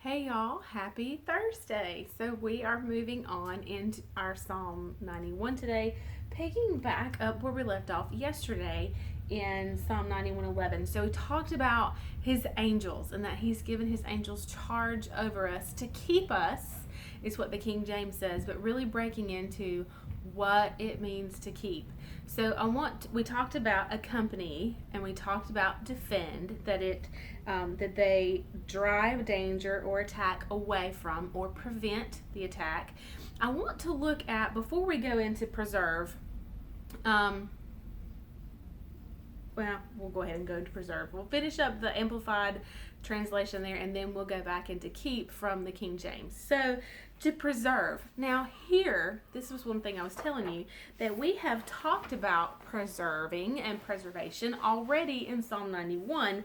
Hey y'all, happy Thursday. So we are moving on into our Psalm 91 today, picking back up where we left off yesterday in Psalm 91:11. So we talked about his angels and that he's given his angels charge over us to keep us, is what the King James says, but really breaking into what it means to keep. So we talked about accompany and we talked about defend, that they drive danger or attack away from or prevent the attack. I want to look at, before we go into preserve, we'll go ahead and go to preserve. We'll finish up the Amplified translation there, and then we'll go back into keep from the King James. So, to preserve. Now, here, this was one thing I was telling you, that we have talked about preserving and preservation already in Psalm 91,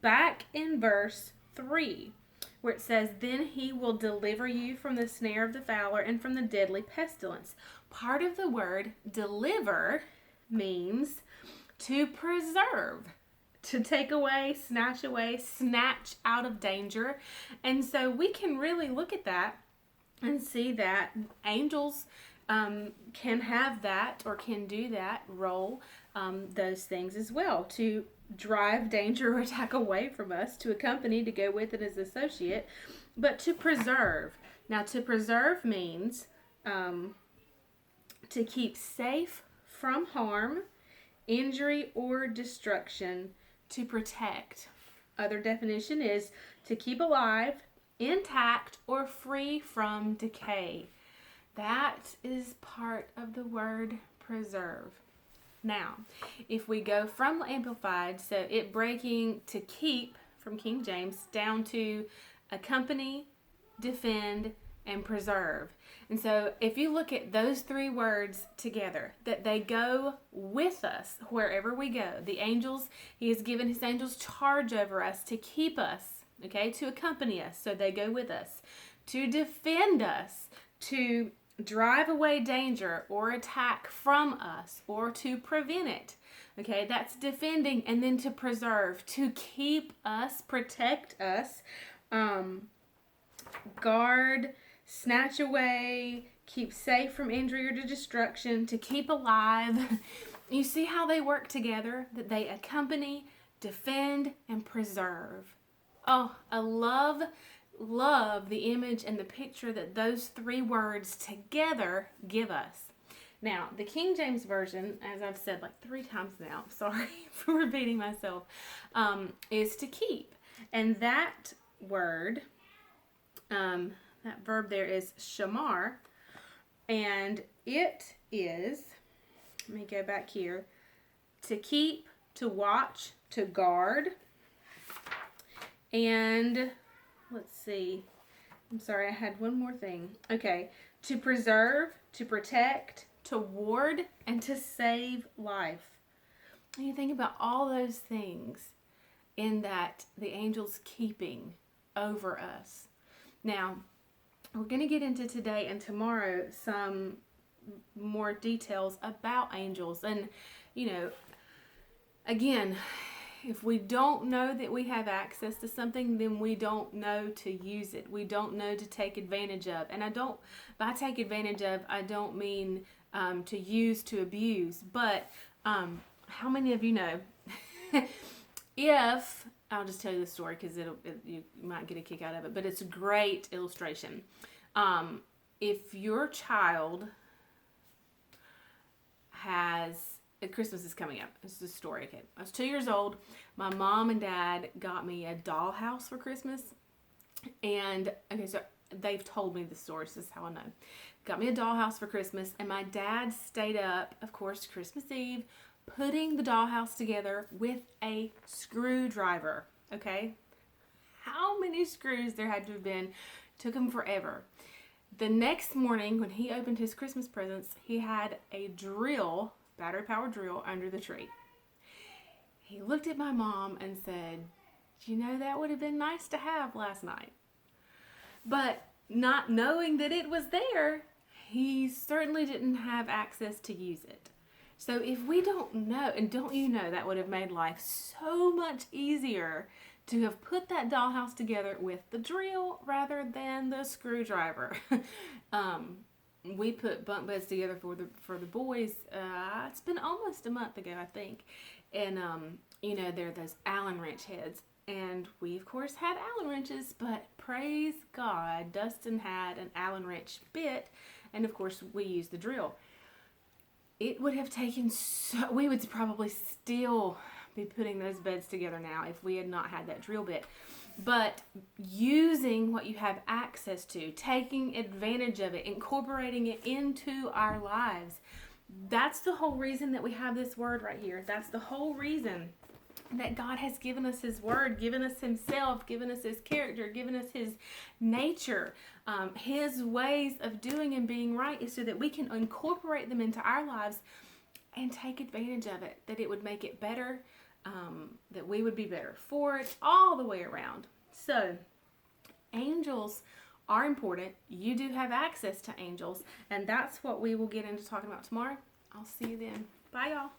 back in verse 3, where it says, "Then he will deliver you from the snare of the fowler and from the deadly pestilence." Part of the word deliver means to preserve, to take away, snatch out of danger. And so we can really look at that and see that angels can have that or can do that role, those things as well, to drive danger or attack away from us, to accompany, to go with it as associate, but to preserve. Now, to preserve means to keep safe from harm, injury, or destruction, to protect. Other definition is to keep alive, intact, or free from decay. That is part of the word preserve. Now, if we go from the Amplified, so it breaking to keep from King James down to accompany, defend, and preserve. And so if you look at those three words together, that they go with us wherever we go. The angels, he has given his angels charge over us to keep us, okay, to accompany us, so they go with us, to defend us, to drive away danger or attack from us, or to prevent it. Okay, that's defending. And then to preserve, to keep us, protect us, guard, snatch away, keep safe from injury or destruction, to keep alive. You see how they work together, that they accompany, defend, and preserve. Oh, I love the image and the picture that those three words together give us. Now, the King James Version, as I've said like 3 times now, sorry for repeating myself, is to keep. And that word, that verb there is shamar, and it is, let me go back here, to keep, to watch, to guard, and let's see, I'm sorry, I had one more thing. Okay, to preserve, to protect, to ward, and to save life. And you think about all those things in that the angels keeping over us. Now, we're going to get into today and tomorrow some more details about angels. And, again, if we don't know that we have access to something, then we don't know to use it. We don't know to take advantage of. And by take advantage of, I don't mean to use, to abuse. But how many of you know, I'll just tell you the story because you might get a kick out of it, but it's a great illustration. If your child Christmas is coming up. This is a story. Okay, I was 2 years old. My mom and dad got me a dollhouse for Christmas. And, okay, so they've told me the story. So this is how I know. Got me a dollhouse for Christmas. And my dad stayed up, of course, Christmas Eve, putting the dollhouse together with a screwdriver. Okay? How many screws there had to have been. Took him forever. The next morning, when he opened his Christmas presents, he had a drill, battery-powered drill, under the tree. He looked at my mom and said, that would have been nice to have last night. But not knowing that it was there, he certainly didn't have access to use it. So if we don't know, and don't you know that would have made life so much easier to have put that dollhouse together with the drill rather than the screwdriver. We put bunk beds together for the boys. It's been almost a month ago, I think, and they're those Allen wrench heads, and we of course had Allen wrenches, but praise God, Dustin had an Allen wrench bit, and of course we used the drill. It would have taken we would probably still be putting those beds together now if we had not had that drill bit. But using what you have access to, taking advantage of it, incorporating it into our lives, that's the whole reason that we have this word right here. That's the whole reason that God has given us his word, given us himself, given us his character, given us his nature, his ways of doing and being right, is so that we can incorporate them into our lives and take advantage of it, that it would make it better, that we would be better for it all the way around. So angels are important. You do have access to angels, and that's what we will get into talking about tomorrow. I'll see you then. Bye, y'all.